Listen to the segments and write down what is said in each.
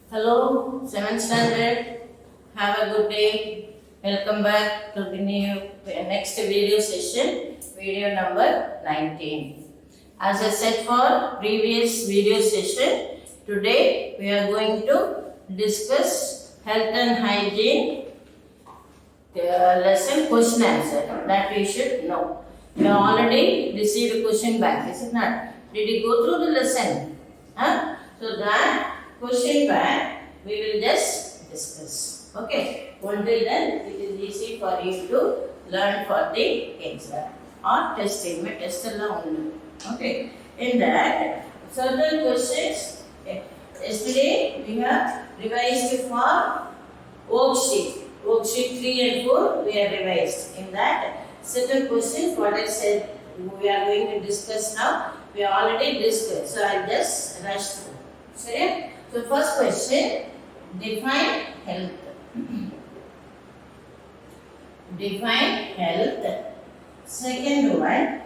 Hello, 7th standard. Have a good day. Welcome back to the next video session, video number 19. As I said for previous video session, today we are going to discuss health and hygiene lesson question answer that we should know. You have already received a question back, is it not? Did you go through the lesson? So that question bank we will just discuss. Okay. Until then it is easy for you to learn for the exam or testing. Test only. Okay. In that certain questions. Okay. Yesterday we have revised for worksheet. Worksheet 3 and 4 we have revised. In that certain questions what I said we are going to discuss now. We already discussed. So I will just rush through. So first question, define health. Define health. Second one,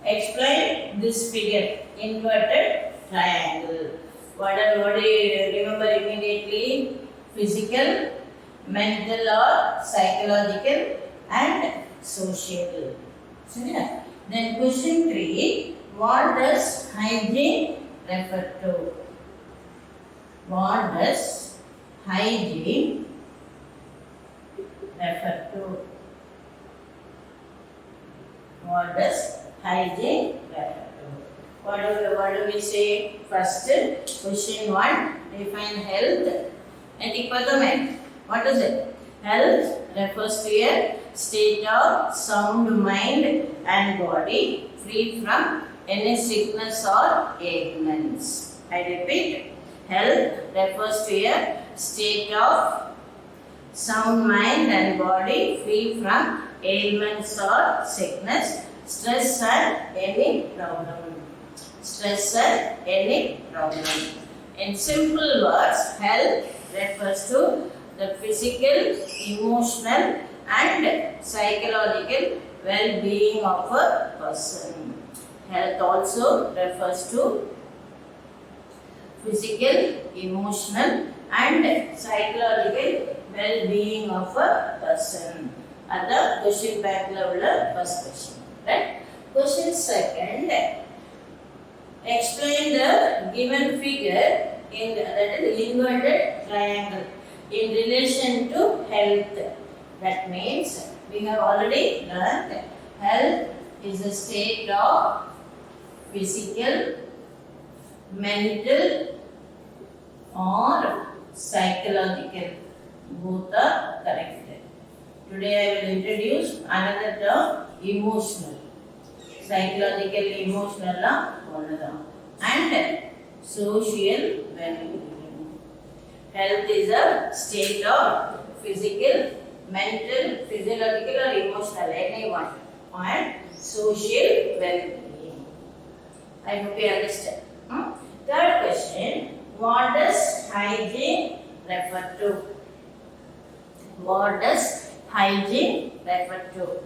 explain this figure, inverted triangle. What do you remember immediately? Physical, mental or psychological and social. Then question 3, what does hygiene refer to? What does hygiene refer to? What does hygiene refer to? What do we say? First, question 1, define health. What is it? Health refers to a state of sound mind and body, free from any sickness or ailments. I repeat. Health refers to a state of sound mind and body free from ailments or sickness, stress and any problem. Stress and any problem. In simple words, health refers to the physical, emotional and psychological well-being of a person. Health also refers to physical, emotional and psychological well-being of a person. At the question bank level, first question. Right? Question second, explain the given figure in that is inverted triangle in relation to health. That means we have already learned health is a state of physical, mental or psychological. Both are correct. Today I will introduce another term, emotional. Psychological, emotional and social well-being. Health is a state of physical, mental, physiological or emotional, anyone, and social well-being. I hope you understand. Third question, what does hygiene refer to? What does hygiene refer to?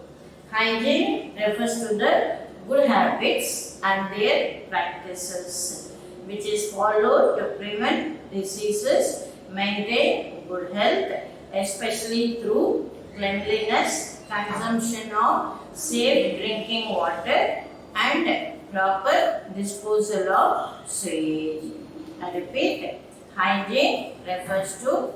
Hygiene refers to the good habits and their practices which is followed to prevent diseases, maintain good health, especially through cleanliness, consumption of safe drinking water and proper disposal of sewage. I repeat, hygiene refers to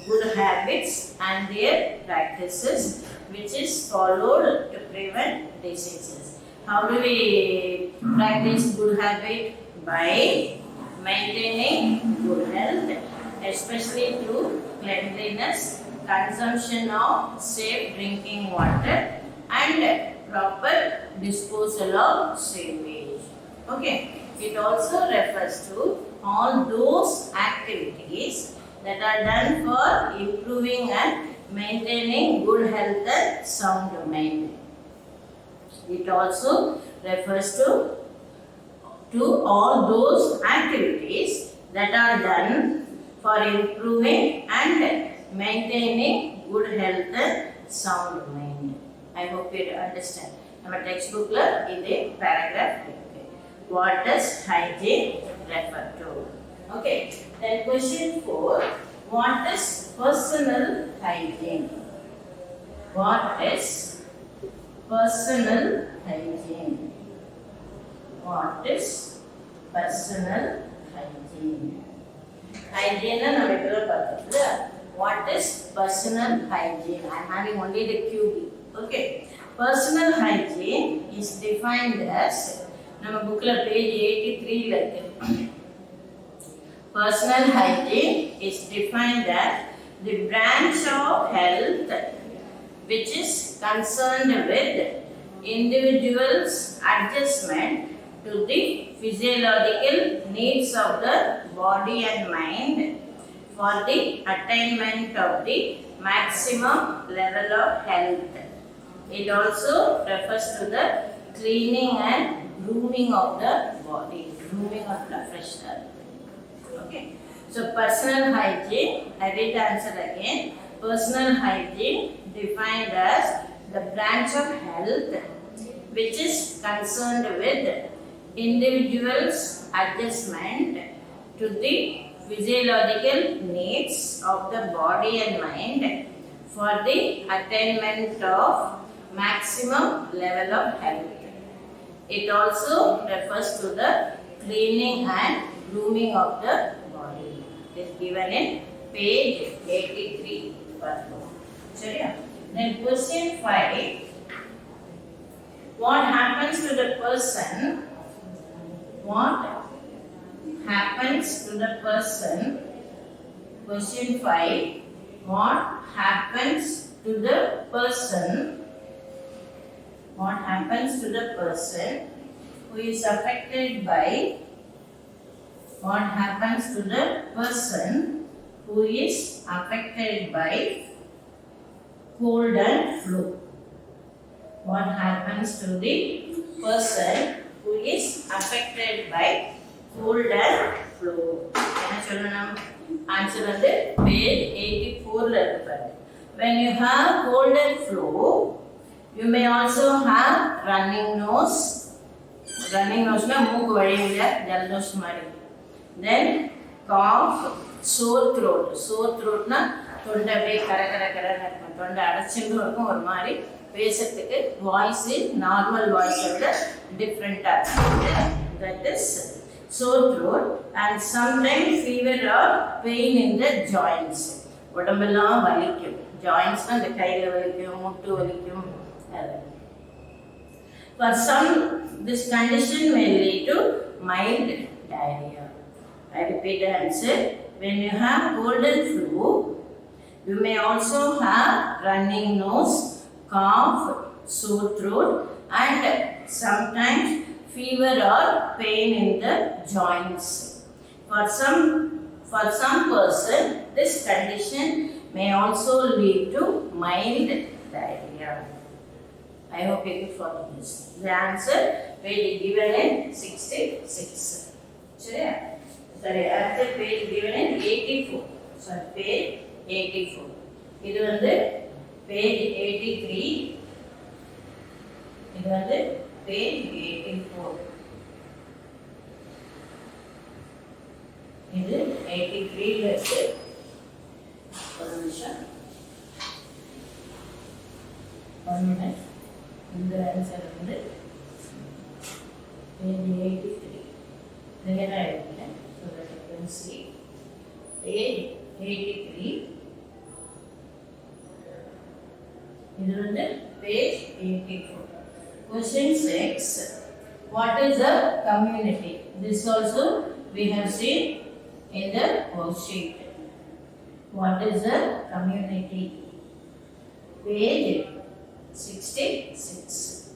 good habits and their practices which is followed to prevent diseases. How do we practice good habit? By maintaining good health, especially through cleanliness, consumption of safe drinking water and proper disposal of sewage. Okay. It also refers to all those activities that are done for improving and maintaining good health and sound mind. It also refers to all those activities that are done for improving and maintaining good health and sound mind. I hope you understand. Our textbook in the paragraph. What does hygiene refer to? Okay. Then question 4. What is personal hygiene? What is personal hygiene? What is personal hygiene? Hygiene na namikku pattadilla. What is personal hygiene? I am having only the QB. Okay. Personal hygiene is defined as நம்ம bookல page 83 ல இருக்கு. Personal hygiene is defined as the branch of health which is concerned with individuals' adjustment to the physiological needs of the body and mind for the attainment of the maximum level of health. It also refers to the cleaning and grooming of the body, grooming of the fresh air. Okay. So personal hygiene, I read the answer again. Personal hygiene defined as the branch of health which is concerned with individuals' adjustment to the physiological needs of the body and mind for the attainment of maximum level of health. It also refers to the cleaning and grooming of the body. It is given in page 83. Then question 5. What happens to the person? What happens to the person? Question 5. What happens to the person? What happens to the person who is affected by? What happens to the person who is affected by cold and flu? What happens to the person who is affected by cold and flu? என்ன சொல்லணும்? Answer வந்து page 84 ல இருக்கு. When you have cold and flu, you may also have running nose. Running nose na மூக்கு வழியில ஜலதோஷ மாதிரி. Then cough, sore throat. Sore throat na தொண்டை அப்படியே கர இருக்கும். தொண்டை அடைச்சிட்டு இருக்கும், ஒரு மாதிரி பேசுறதுக்கு வாய்ஸ் நார்மல் வாய்ஸை விட டிஃப்ரெண்டா இருக்கு. That is sore throat and sometimes fever or pain in the joints. உடம்பெல்லாம் வலிக்கும். joints அந்த கையில வலிக்கும், முட்டு வலிக்கும். For some, this condition may lead to mild diarrhea. I repeat the answer. When you have cold and flu, you may also have running nose, cough, sore throat, and sometimes fever or pain in the joints. For some person, this condition may also lead to mild diarrhea. I hope you can follow this. The answer will be given in 66. Sorry, answer page given in 84. Sorry, page 84. இது வந்து page 83. இது வந்து page 84. இது 83 ல இருக்கு. ஒரு நிமிஷம். 1 minute. இந்த ஆன்சர் வந்து page 83. நேரா எழுதுறேன். So that you can see page 83. இது வந்து page 84. Question 6. What is a community? This also we have seen in the worksheet. What is a community? Page 66.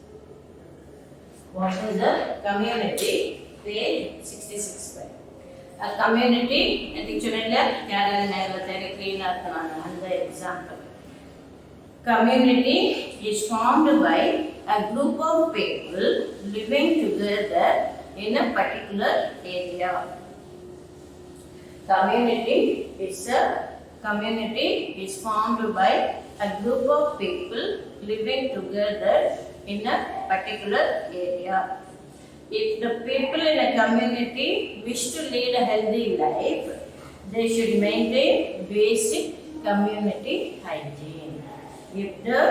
What is a community? Page 66. A community, I think children clean the example. Community is formed by a group of people living together in a particular area. Community is formed by a group of people living together in a particular area. If the people in a community wish to lead a healthy life, they should maintain basic community hygiene. If the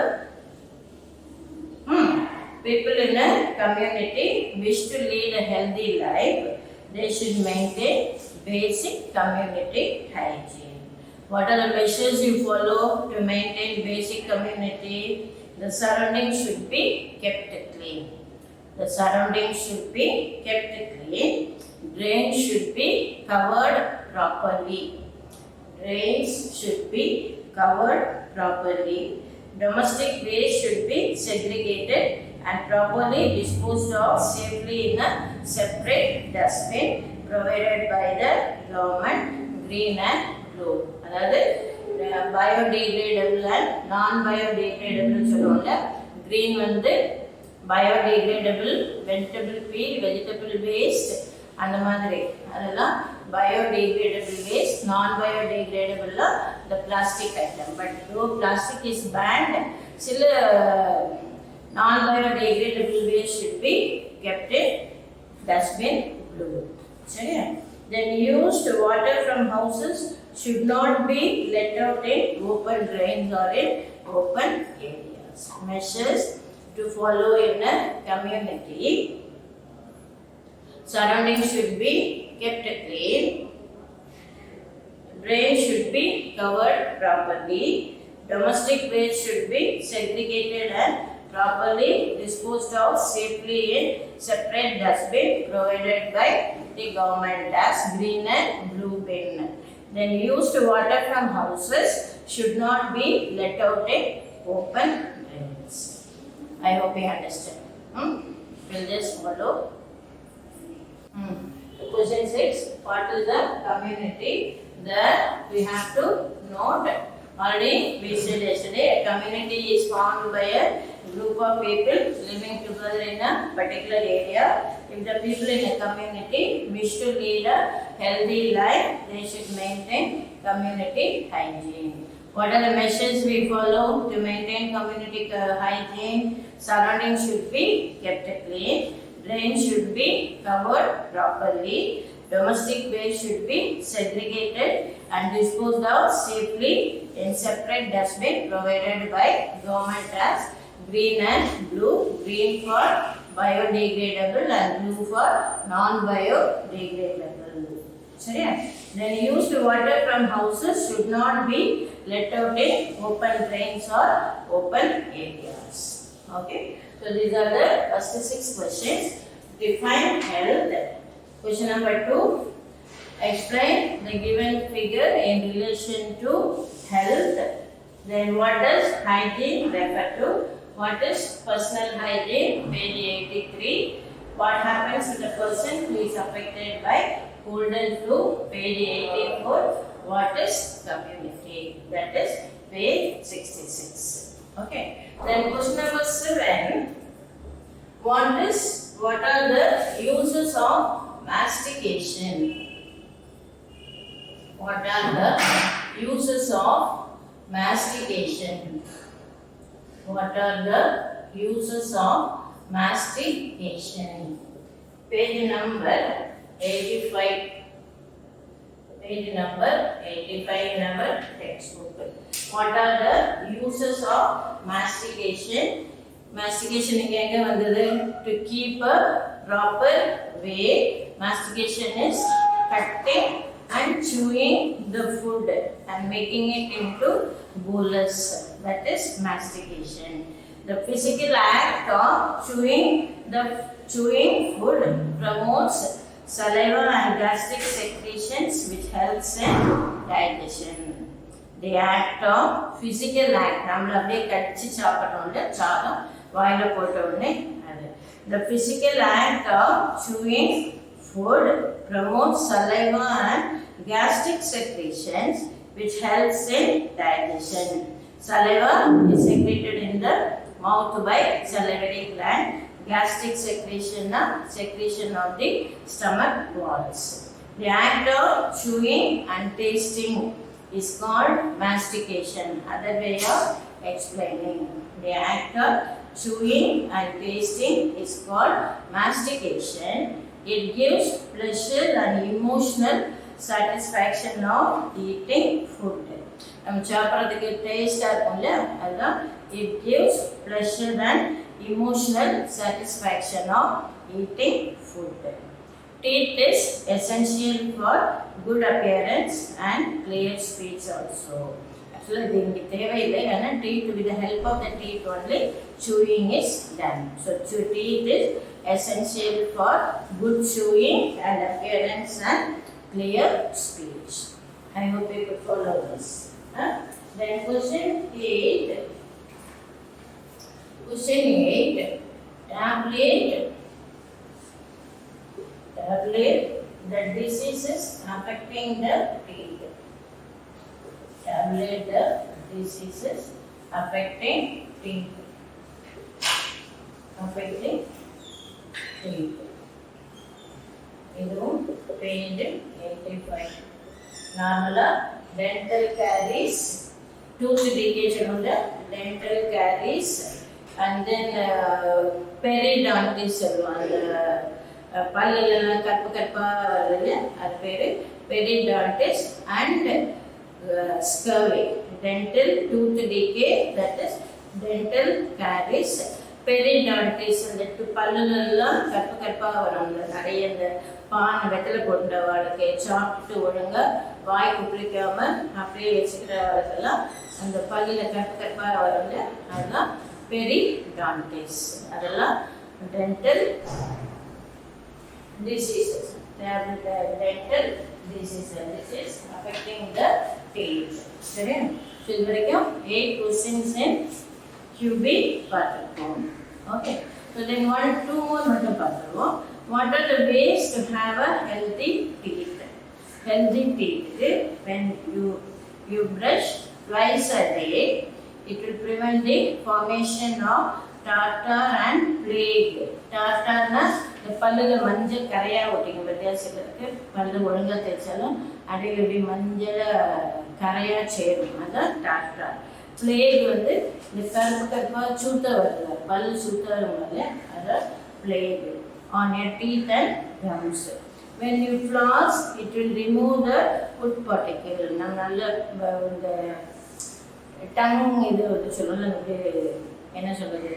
people in a community wish to lead a healthy life, they should maintain basic community hygiene. What are the measures you follow to maintain basic community? The surroundings should be kept clean. The surroundings should be kept clean. Drains should be covered properly. Drains should be covered properly. Domestic waste should be segregated and properly disposed of safely in a separate dustbin provided by the government, green and blue. அதாவது biodegradable and non-biodegradable சொல்லுவோம்ல. Green வந்து biodegradable, vegetable peel, vegetable waste அந்த மாதிரி அதெல்லாம் biodegradable waste, non-biodegradable the plastic item. But though plastic is banned, still non-biodegradable waste should be kept in dustbin blue. சரியா? Then used water from houses should not be let out in open drains or in open areas. Measures to follow in a community. Surroundings should be kept clean. Drains should be covered properly. Domestic waste should be segregated and properly disposed of safely in separate dustbin provided by the government as green and blue bin. Then used water from houses should not be let out in open drains. I hope you understand. We'll just follow. Question 6. What is the community? That we have to note. Already we said yesterday, a community is formed by a group of people living together in a particular area. If the people in a community wish to lead a healthy life, they should maintain community hygiene. What are the measures we follow to maintain community hygiene? Surroundings should be kept clean. Drains should be covered properly. Domestic waste should be segregated and disposed of safely in separate dustbin provided by government as green and blue. Green for biodegradable and blue for non-biodegradable. சரியா? Then used water from houses should not be let out in open drains or open areas. Okay. So these are the first 6 questions. Define health. Question number 2. Explain the given figure in relation to health. Then what does hygiene refer to? What is personal hygiene? Page 83. What happens to the person who is affected by cold and flu? Page 84. What is community? That is page 66. Okay. Then question number 7. What are the uses of mastication? What are the uses of mastication? What are the uses of mastication? Page number 85. Page number 85 in our textbook. What are the uses of mastication? Mastication again to keep a proper way. Mastication is cutting and chewing the food and making it into bolus. That is mastication. The physical act of chewing food promotes saliva and gastric secretions which helps in digestion. The act of physical act. நம்மள அப்படியே கடிச்சு சாப்பிடுறோம்ல சாதம் வாயில போட்ட உடனே அது. The physical act of chewing food promotes saliva and gastric secretions which helps in digestion. Saliva is secreted in the mouth by salivary gland. Gastric secretion of the stomach walls. The act of chewing and tasting is called mastication. Other way of explaining. The act of chewing and tasting is called mastication. It gives pleasure and emotional satisfaction of eating food. நம்ம சாப்பிட்றதுக்கு டேஸ்டாக இருக்கும்ல அதுதான் it gives pleasure and emotional satisfaction of eating food. Teeth is essential for good appearance and clear speech also. Actually, இது இங்கே தேவையில்லை ஏன்னா teeth with the help of the teeth only chewing is done. So teeth is essential for good chewing and appearance and clear speech. I hope you could follow this. Then question 8. Question 8. Tablet the diseases affecting the teeth. Tablet the diseases affecting teeth. Affecting teeth. இதுவும் page 85. Normally dental caries, tooth decay சொல்லுங்க, dental caries, and then periodontitis சொல்லுவாங்க. பல்லுல கற்பு கற்பா வருது அது பேரு periodontitis and scurvy. Dental tooth decay, that is dental caries. Periodontitis அந்த பல்லுலாம் கற்பு கற்பா வரும்ல, நிறைய இந்த பான் வெத்தலை போட்ட வாழ்க்கை சாப்பிட்டு ஒழுங்கா வாய் குப்பிளிக்காம அப்படியே வச்சுக்கிறவர்களுக்கெல்லாம் அந்த பல்லில் கற்பு கற்பாக வரும்ல அதுதான் பெரிடான்டிஸ். அதெல்லாம் dental diseases. Dental diseases. This is affecting the teeth. சரி, இது வரைக்கும் 8 questions in QB பார்த்துருக்கோம். Okay, so then 2 more மட்டும் பார்த்துருவோம். What are the ways to have a healthy teeth? Healthy teeth, when you brush twice a day, it will prevent the formation of tartar and plague. Tartar na the பல்லுல மஞ்சள் கரையா ஒட்டிக்கும் வித்தியாசத்துக்கு பல்லு ஒழுங்கா தேய்ச்சாலும் அடிக்கடி மஞ்சள் கரையா சேரும், அதான் டார்டார். பிளேக் வந்து இந்த கருப்பு கருப்பாக சூத்த வருது, பல்லு சூத்த வரும்போது அதான் plague on your teeth and gums. When you floss, it will remove the food particle. நம்ம நல்ல இந்த டங் இது சொல்லுறது என்ன சொல்றது,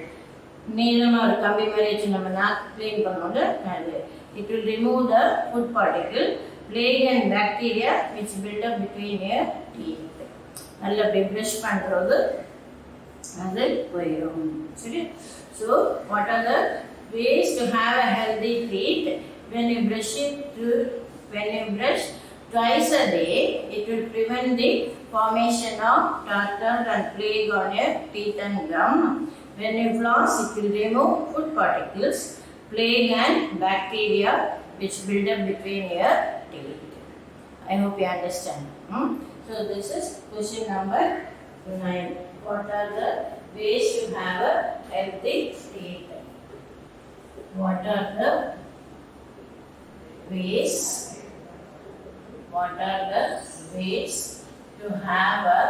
நீளமாக ஒரு கம்பி மாதிரி வச்சு நம்ம நாக்கு க்ளீன் பண்ணோம்ல அது. It will remove the food particle, plague and bacteria which build up between your teeth. நல்ல ப்ரஷ் பண்ணுறது அது போயிடும். சரி, so what are the ways to have a healthy teeth? When you brush twice a day, it will prevent the formation of tartar and plague on your teeth and gum. When you floss, it will remove food particles, plague and bacteria which build up between your teeth. I hope you understand. So this is question number 9. What are the ways to have a healthy teeth? What are the ways? What are the ways to have a?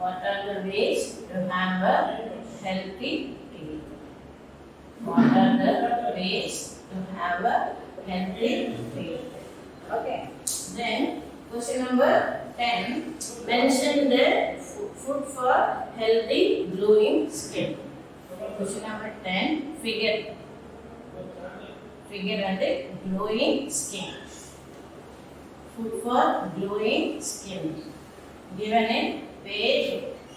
What are the ways to have a healthy teeth? What are the ways to have a healthy teeth? Okay. Then question number 10. Mention the food for healthy glowing skin. Question number 10. Figure and glowing skin. Food for glowing skin. Given in page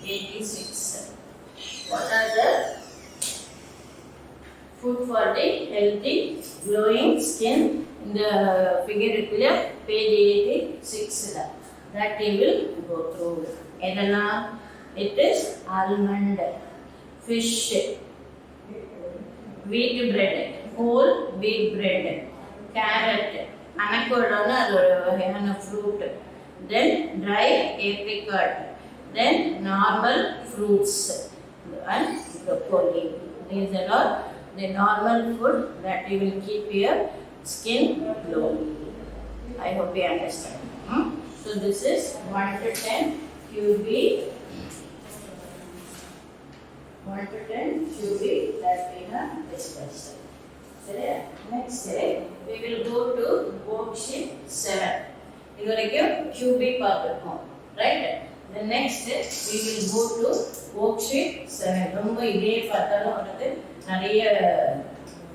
86. What are the food for the healthy glowing skin? In the figure page 86. That we will go through. It is almond, fish, wheat bread, whole wheat bread, carrot, anaconda அது ஒரு வகையான fruit, then dry apricot, then normal fruits and broccoli. These are all the normal food that you will keep your skin glowing. I hope you understand. So this is 1 to 10 QB. 1 to 10 QB that we have discussed. So next we will go to worksheet 7. இதுவரைக்கும் QB பார்த்திருக்கோம், right? The next we will go to worksheet 7. ரொம்ப இதே பார்த்தாலும் வந்து நிறைய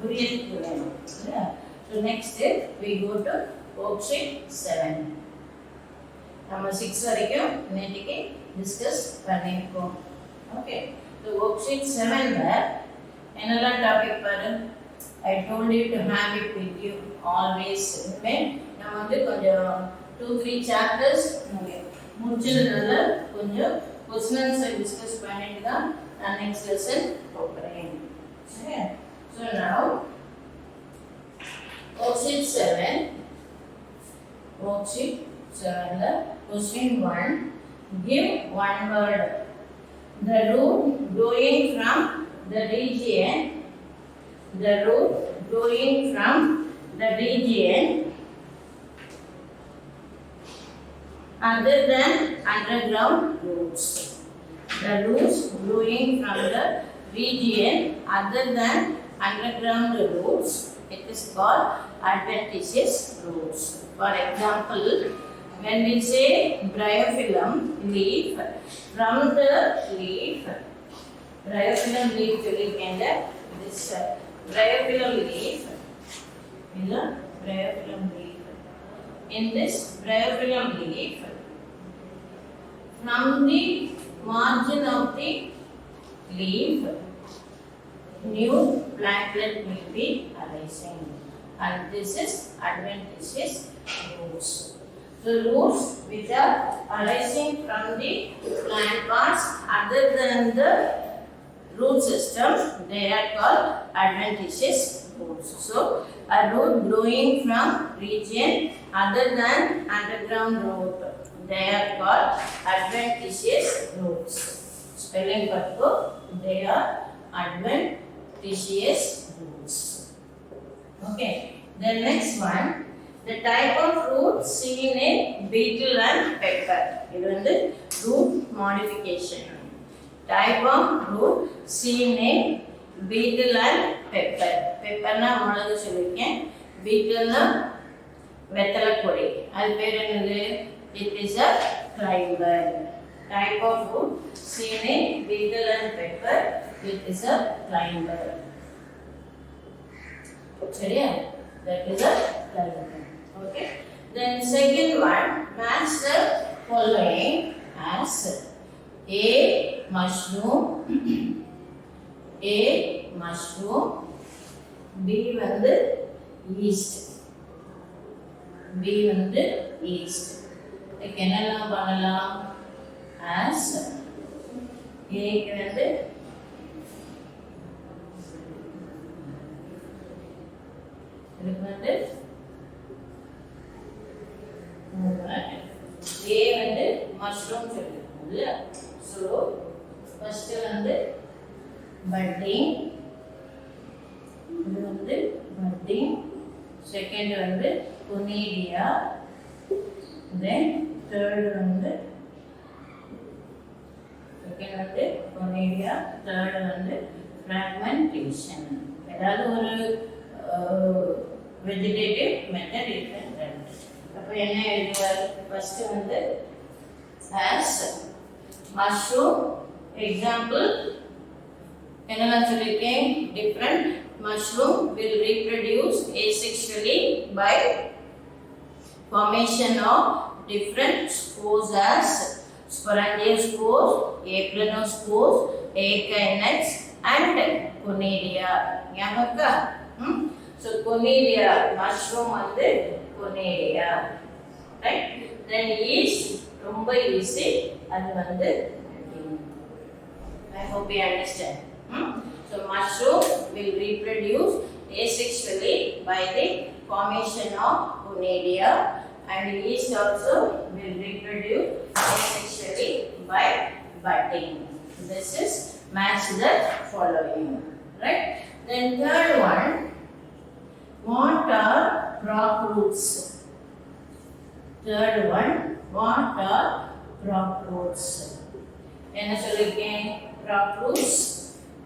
புரியதுக்கு வேணும். So next we go to worksheet 7. நம்ம 6 வரைக்கும் இன்னைக்கு டிஸ்கஸ் பண்ணிருக்கோம். ஓகே, so worksheet 7 ல என்னெல்லாம் டாபிக் பாரு. I told you to have it with you always. Okay, நம்ம வந்து கொஞ்சம் 2-3 chapters முடிச்சதுனால கொஞ்சம் questions டிஸ்கஸ் பண்ணிட்டு தான் நான் நெக்ஸ்ட் லெசன் போறேன். சரி, so now worksheet 7 ல question 1, give one word. The root growing from the region other than underground roots. The roots growing from the region other than underground roots, it is called adventitious roots. For example, when we say bryophyllum leaf, from the leaf, bryophyllum leaf and this bryophyllum leaf, in this bryophyllum leaf, from the margin of the leaf, new plantlet will be arising, and this is adventitious roots. The roots which are arising from the plant parts other than the root system, they are called adventitious roots. So a root growing from region other than underground root, they are called adventitious roots. Spelling patko, they are adventitious roots. Okay, the next one, the type of root seen in beetle and pepper. இது வந்து root modification. Type of root seen in beetle and pepper. Pepper na முளகு சொல்லிருக்கேன், beetle na வெத்தலை கொடி. அது பேர் என்னது? It is a climber. Type of root seen in beetle and pepper, it is a climber. சரியா? That is a climber. Okay. Then second one, match the following as A mushroom, B வந்து yeast, இதுக்கு என்னெல்லாம் பண்ணலாம்? as A க்கு வந்து A வந்து mushroom சொல்லிருக்கோம்ல. So first வந்து padding, இது வந்து பட்டிங். செகண்ட் வந்து கொனீடியா, தென் தேர்ட் வந்து தேர்ட் வந்து ஃப்ராக்மெண்டேஷன். ஏதாவது ஒரு வெஜிடேட்டிவ் மெத்தட் இருக்கு. அப்போ என்ன எழுதுவார்? ஃபர்ஸ்ட் வந்து as mushroom. எக்ஸாம்பிள் என்னெல்லாம் சொல்லியிருக்கேன்? different mushroom will reproduce asexually by formation of different spores as sporangiosperms, aplanospores, akinets and conidia. ஞாபகா? So conidia mushroom வந்து conidia, right? Then yeast ரொம்ப easy, அது வந்து I hope you understand. So mushroom will reproduce asexually by the formation of conidia, and yeast also will reproduce asexually by budding. This is match the following, right? Then third one, what are crop roots? Third one, What are crop roots? என்ன சொல்லிருக்கேன்? Crop roots.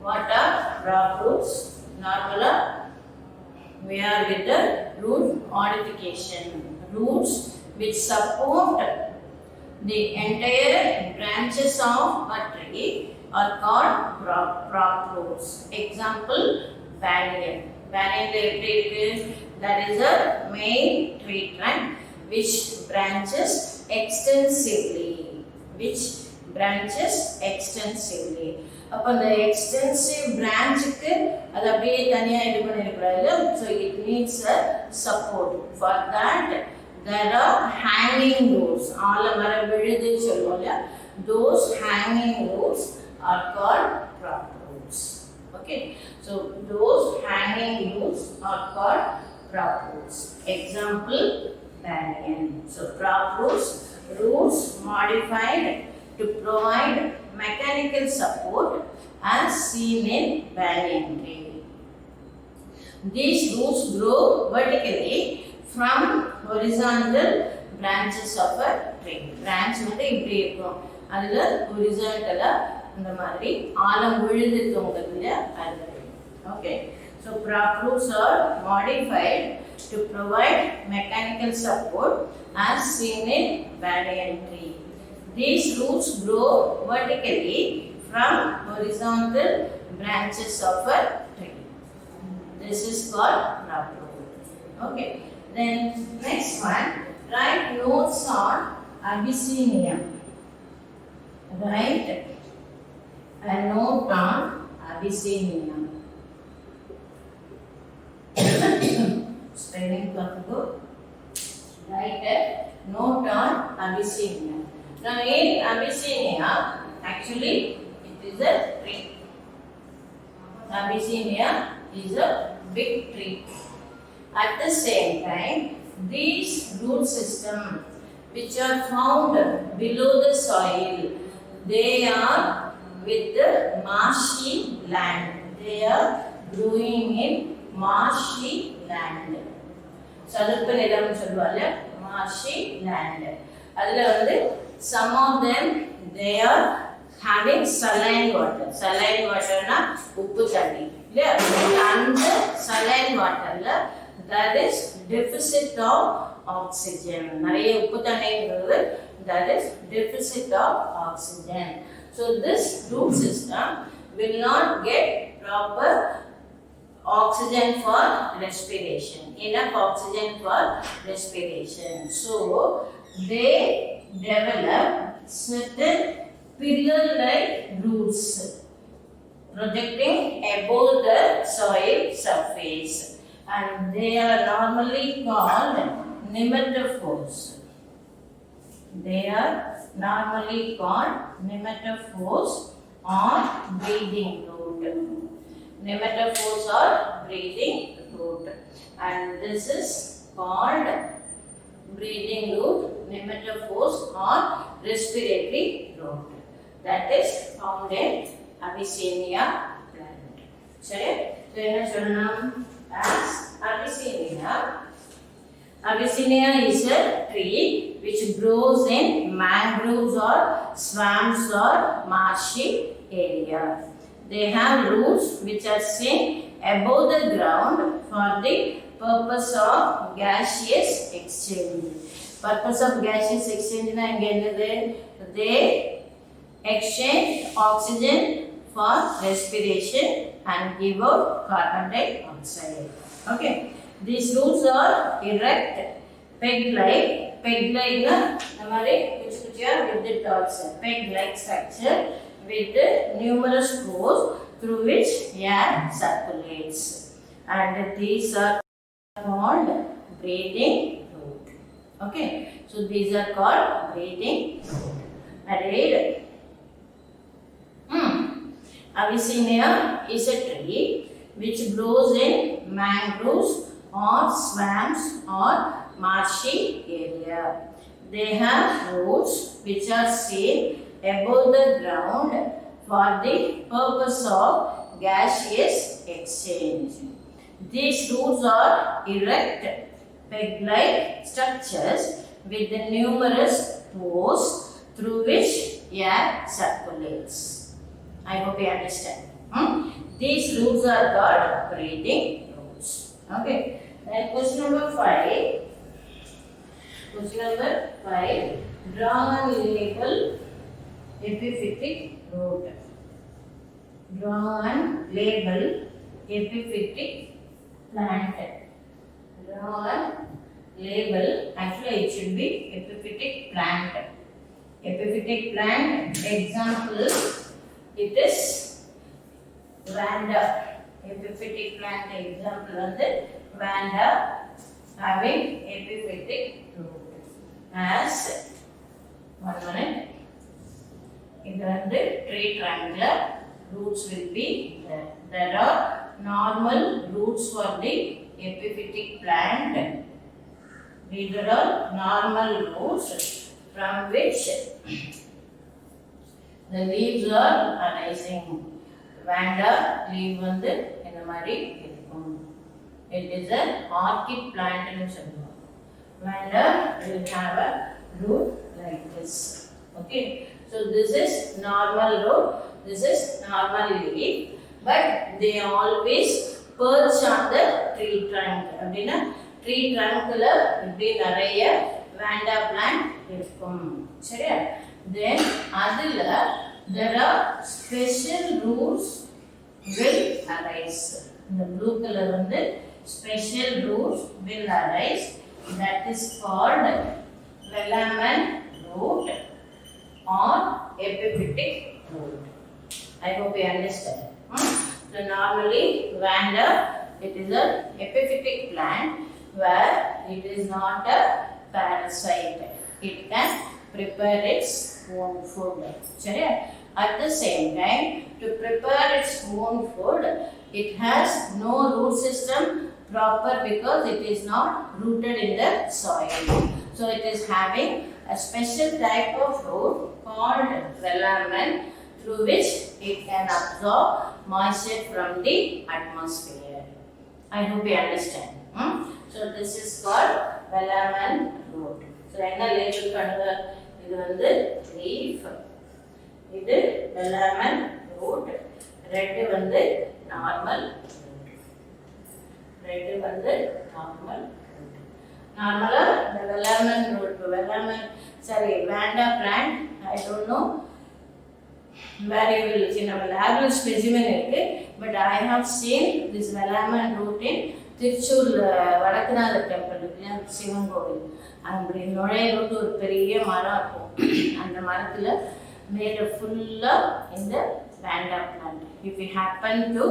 What are crop roots? Normally we are with the root modification. Roots which support the entire branches of a tree are called crop roots. Example, banyan. Banyan எப்படி இருக்கு? That is a main tree trunk which branches extensively. Which branches extensively. அப்ப அந்த extensive branchக்கு அது அப்படியே தனியா இது பண்ணிரக்கூடாது. So it needs a support. For that there are hanging roots. ஆலமர விழுது சொல்லுவோம்ல. Those hanging roots are called crop roots. Okay. So those hanging roots are called crop roots. Example, banyan. So crop roots, roots modified to provide mechanical support as seen in banyan tree. These roots grow vertically from horizontal branches of a tree. Branch வந்து இப்படி இருக்கும். அதுல ஹொரிசான்டலா இந்த மாதிரி ஆலம் விழுது தொங்குதுல அது. Okay. So crop roots are modified to provide mechanical support as seen in banyan tree. These roots grow vertically from horizontal branches of a tree. This is called crop root. Okay. Then next one, write notes on Abyssinia. Write a note on Abyssinia. Spelling பார்த்துக்கோ. Write a note on Abyssinia. Now in Abyssinia, actually it is a tree. Abyssinia is a big tree. At the same time, these root systems which are found below the soil, they are with the marshy land. They are growing in marshy land. சதுப்பு நிலம் சொல்லுவாங்க, marshy land. அதுல வந்து some of them they are having saline water. Saline water na உப்பு தண்ணி இல்லையா? அந்த saline waterல that is deficit of oxygen. நிறைய உப்பு தண்ணிங்கிறது that is deficit of oxygen. So this root system will not get proper oxygen for respiration. Enough oxygen for respiration. So they develop certain pillar-like roots projecting above the soil surface, and they are normally called nematophores. They are normally called nematophores or breathing root. Nematophores are breathing root, and this is called breathing root, nematophores or respiratory root. That is found in Abyssinia plant. சரி, என்ன சொல்லணும்? As Abyssinia. Abyssinia is a tree which grows in mangroves or swamps or marshy area. They have roots which are seen above the ground for the purpose of gaseous exchange. Purpose of gaseous exchange na engadhu? They exchange oxygen for respiration and give out carbon dioxide. Okay. These roots are erect, peg-like. Peg-like na namare kuch kuchiya with the tops. Peg-like structure with the numerous pores through which air circulates. And these are called breathing root. Okay. So these are called breathing root. Read. Abyssinia is a tree which grows in mangroves or swamps or marshy area. They have roots which are seen above the ground for the purpose of gaseous exchange. These roots are erect, peg-like structures with the numerous pores through which air circulates. I hope you understand. These roots are called breathing roots. Okay. Then question number 5. Question number 5. Draw and label epiphytic root. Draw and label epiphytic plant. Draw and label, actually it should be epiphytic plant. Epiphytic plant, example, it is Vanda. Epiphytic plant example வந்து Vanda having epiphytic root. As, one minute, இது வந்து tree triangular, roots will be there. There are normal roots for the epiphytic plant. These are all normal roots from which the leaves are arising. Vanda leaf வந்து இந்த மாதிரி இருக்கும். It is an orchid plant னு சொல்லுவோம். Vanda will have a root like this. Okay. So this is normal root. This is normal leaf. But they always perch on the tree trunk. அப்படின்னா tree trunkல இப்படி நிறைய Vanda plant இருக்கும். சரியா? Then அதுல there are special roots will arise. இந்த blue color வந்து special roots will arise. That is called velamen root or epiphytic root. I hope you understand. So normally Vanda, it is an epiphytic plant where it is not a parasite. It can prepare its own food. At the same time, to prepare its own food, it has no root system proper because it is not rooted in the soil. So it is having a special type of root called velamen through which it can absorb moisture from the atmosphere. I hope you understand. So this is called velamen root. So என்ன label பண்ணுங்க, இது வந்து leaf, இது velamen root, red வந்து normal root, red வந்து normal root. Normally the velamen root, Vanda plant, I don't know where you will see. நம்ம label specimen இருக்கு, but I have seen this velamen root in Thrissur Vadakkunathar temple இல்லையா, சிவன் கோவில். அப்படி நுழையிறது ஒரு பெரிய மரம் இருக்கும். அந்த மரத்தில் மேலே ஃபுல்லாக இந்த Vanda plant. If you happen to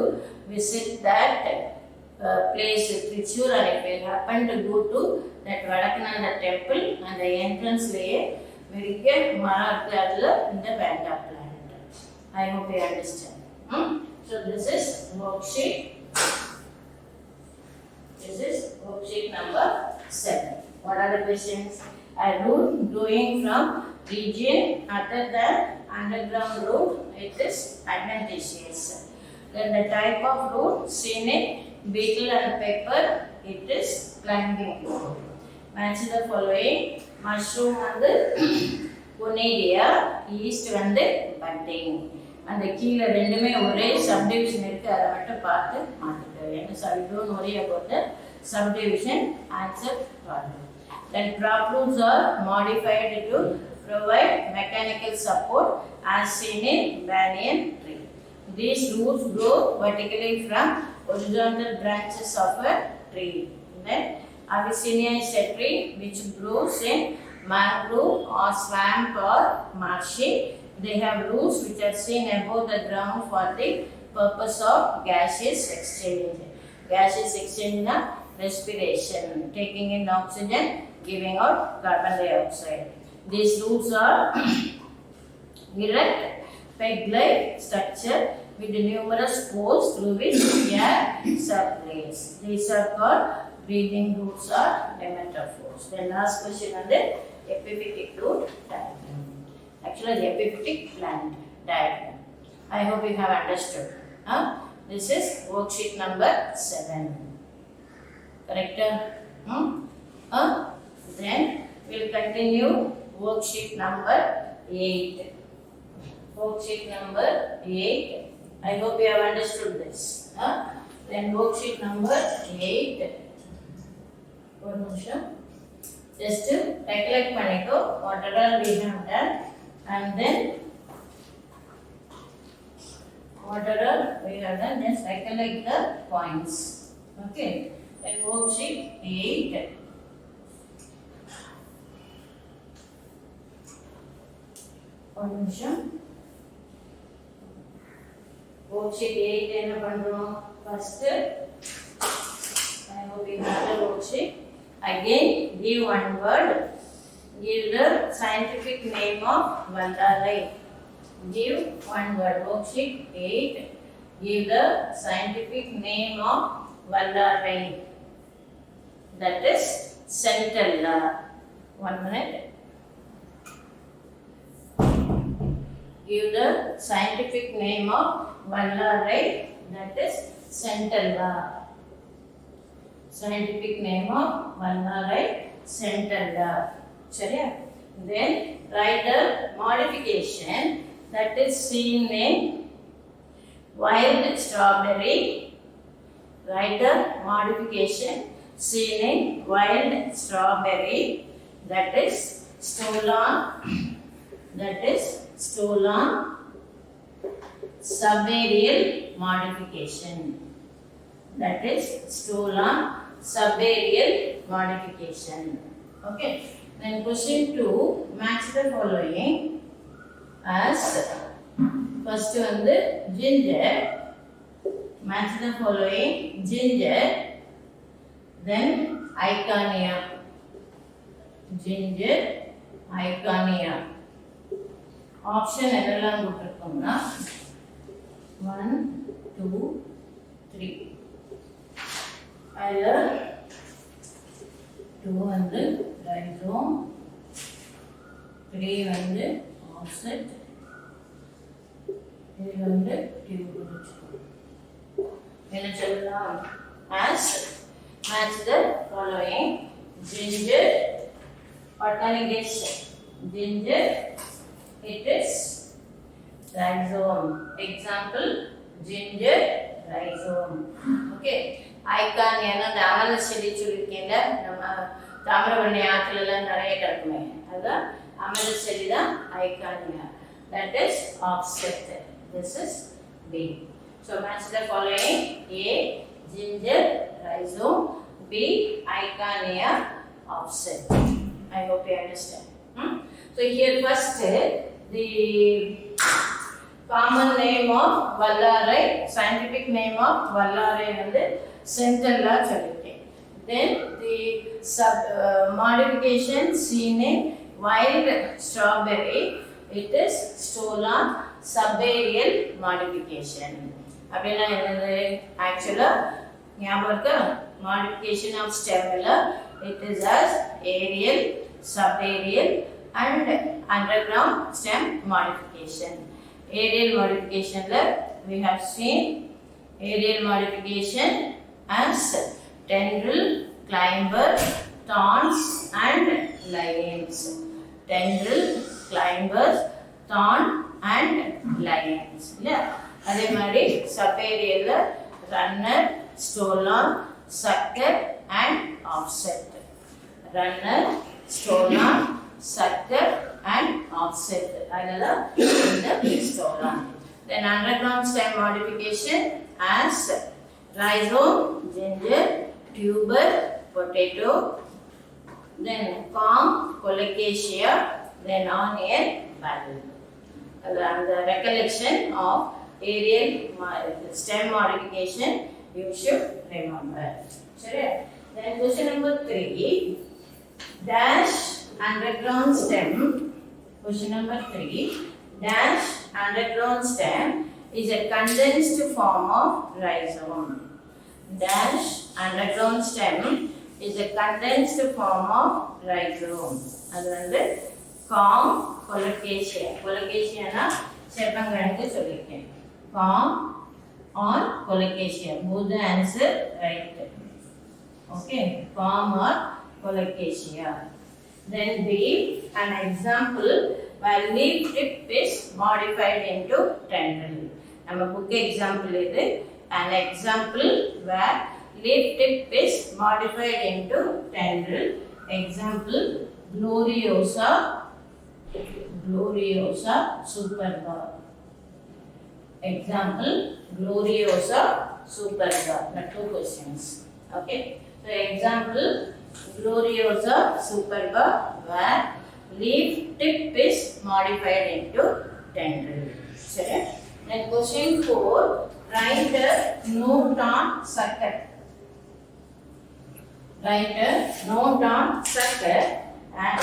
visit that place Trichur, and if you happen to go to that Vadakkunathar temple, அந்த என்ட்ரன்ஸ்லேயே பெரிய மரம் இருக்குது, அதில் இந்த Vanda plant. I hope you understand. So this is worksheet. This is worksheet number 7. What are the questions? A root growing from region other than underground root, it is adventitious. Then the type of root seen in beetle and pepper, it is climbing root. Match the following. Mushroom வந்து Conidia, yeast வந்து budding. அந்த கீழே ரெண்டுமே ஒரே subdivision இருக்குது, அதை மட்டும் பார்த்து மாற்றிட்டு என்ன sir don't worry about the subdivision, answer problem. Then crop roots are modified to provide mechanical support as seen in banyan tree. These roots grow vertically from horizontal branches of a tree. Then Avicennia is a tree which grows in mangrove or swamp or marshy. They have roots which are seen above the ground for the purpose of gaseous exchange. Gaseous exchange is respiration, taking in oxygen, giving out carbon dioxide. These roots are erect, peg-like structure with numerous pores through which air circulates. These are called breathing roots or emetophores. The last question on the epiphytic root diagram. Actually, the epiphytic plant diagram. I hope you have understood. This is worksheet number 7. Correct? Then we will continue worksheet number 8. Worksheet number 8. I hope you have understood this. Then worksheet number 8. One minute. Just to recollect paniko whatever we have done, and then whatever we have done, just recollect the points. Okay. Then worksheet 8. One minute. Worksheet 8 என்ன பண்றோம்? First, I hope you have the worksheet. Again, give one word. Give the scientific name of Vallarai. Give one word. Worksheet 8. Give the scientific name of Vallarai. That is Centella. 1 minute. Give the scientific name of Vallarai. That is Centella. Scientific name of Vallarai, Centella. சரியா? Then write the modification that is seen in wild strawberry. Write the modification seen in wild strawberry. That is stolen. That is stolen subaerial modification. That is stolen subaerial modification. Okay. Then question 2, match the following as first one the ginger. Match the following ginger. Then Icania. Ginger, Icania. Option எதெல்லாம் கொடுத்திருக்கோம்னா 1, 2, 3. Either 2 வந்து rhizome, 3 வந்து offset, இது வந்து tuberous. என்ன சொல்லலாம்? As match the following ginger. What can you guess? Ginger, it is rhizome. Example, ginger rhizome. Okay. Icania na the amal செடி சொல்லிருக்கேன்ல, நம்ம தாமிரபரணி ஆத்துல எல்லாம் நிறைய கிடக்குமே, அதான் அமல் செடி தான் Icania. That is offset. This is B. So match the following: A, ginger rhizome, B, Icania, offset. I hope you understand. So here first the common name of Vallarai, scientific name of Vallarai வந்து Centella சொல்லிருக்கேன். Then the modification seen in wild strawberry, it is stolen subaerial modification. அப்படின்னா என்னது? Actually ஞாபகம் modification of stem it is as aerial, subaerial and underground stem modification. Aerial modification we have seen aerial modification as tendril, climber, thorns and lions. Tendril, climbers, thorn and lions. Yeah. அதே மாதிரி subaerial runner, stolen, sucker and offset. Runner, stolen, sucker and offset. அதெல்லாம் இந்த stolen. Then underground stem modification as rhizome, ginger, tuber, potato, then palm, colocasia, then onion, barrel. And the recollection of aerial stem modification you should remember. Sure. Then question number 3, dash underground stem. Question number 3, dash underground stem is a condensed form of rhizome. Dash underground stem is a condensed form of rhizome. அது வந்து calm colocasia. Colocasia na செப்பங்கனுக்கு சொல்லிருக்கேன். Calm or colocasia. Both the answer right. Okay, calm or colocasia. Then B, an example where leaf tip is modified into tendril. Our book example is an example where leaf tip is modified into tendril. Example, Gloriosa superba. Example, Gloriosa superba. The two questions. Okay. So example, Gloriosa superba where leaf tip is modified into tendril. Sorry. Then question 4, write a note on sucker. Write a note on sucker. And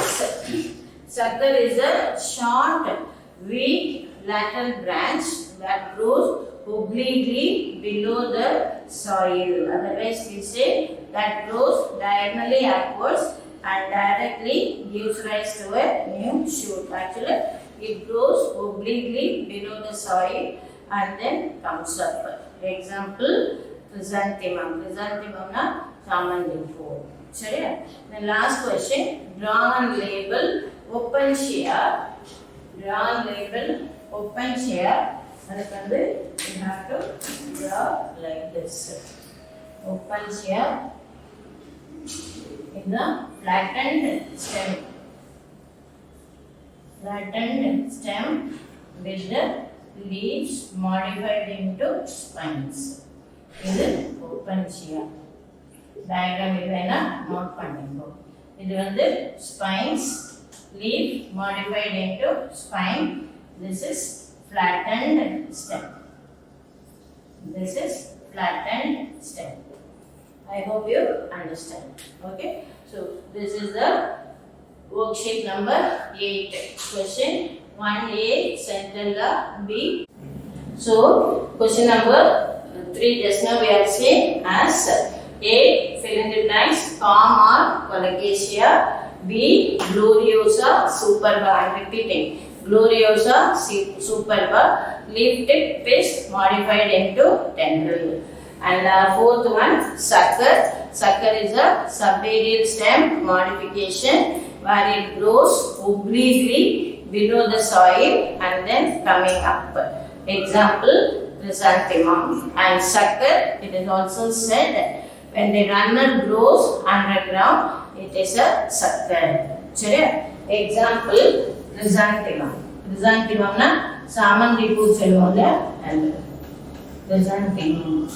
sucker is a short, weak lateral branch that grows obliquely below the soil. Otherwise, we say that grows diagonally upwards and directly gives rise to a new shoot. Actually, it grows obliquely below the soil and then comes up. Example, chrysanthemum. Chrysanthemum na samandi phool. Sorry. The last question, draw and label open shear. Draw and label open shear. And we have to draw like this. Open shear in the flattened stem. Flattened stem with the leaves modified into spines. This is open shear. Diagram note panningo. This is spines, leaf modified into spine. This is flattened stem. This is flattened stem. I hope you understand. Okay. So this is the worksheet number 8. Question 1A, central B. So question number 3 just now we are saying as A, fill in the blanks, palm or colocasia. B, Gloriosa superba. I am repeating. Gloriosa superba. Leaf tip is modified into tendril. And fourth one, sucker. Sucker is a subaerial stem modification where it grows obliquely below the soil and then coming up. Example, chrysanthemum. And sucker, it is also said when the runner grows underground, it is a sucker. Example, chrysanthemum. Chrysanthemum na samandi phool solluvaanga and chrysanthemum.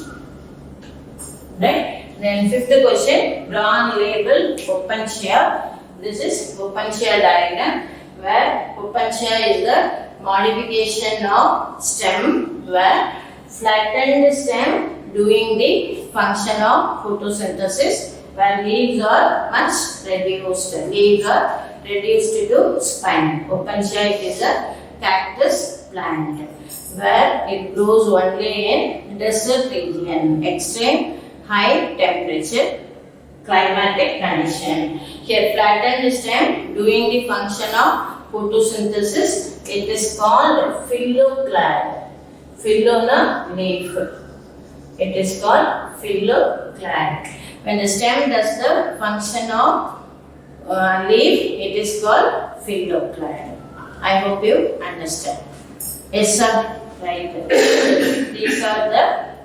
Right? Then fifth question, draw and label open shear. This is open shear diagram where open shear is the modification of stem where flattened stem doing the function of photosynthesis where leaves are much reduced. Leaves are reduced to spine. Open shear is a cactus plant where it grows only in desert region, extreme high temperature climatic condition. Here flattened stem doing the function of photosynthesis. It is called phylloclad. Phyllo leaf. It is called phylloclad. When the stem does the function of leaf, it is called phylloclad. I hope you understand. Yes, sir. Right. These are the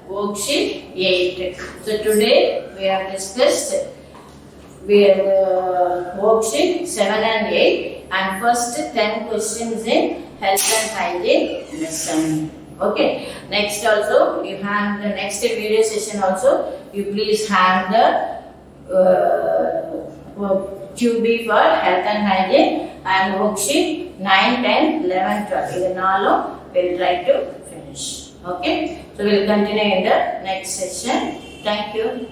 worksheet 8. So today we have discussed worksheet 7 and 8 and first 10 questions in health and hygiene lesson. Okay. Next also you have the next video session also. You please have the QB for health and hygiene and worksheet 9, 10, 11, 12. This all we'll try to finish. Okay. So we'll continue in the next session. Thank you.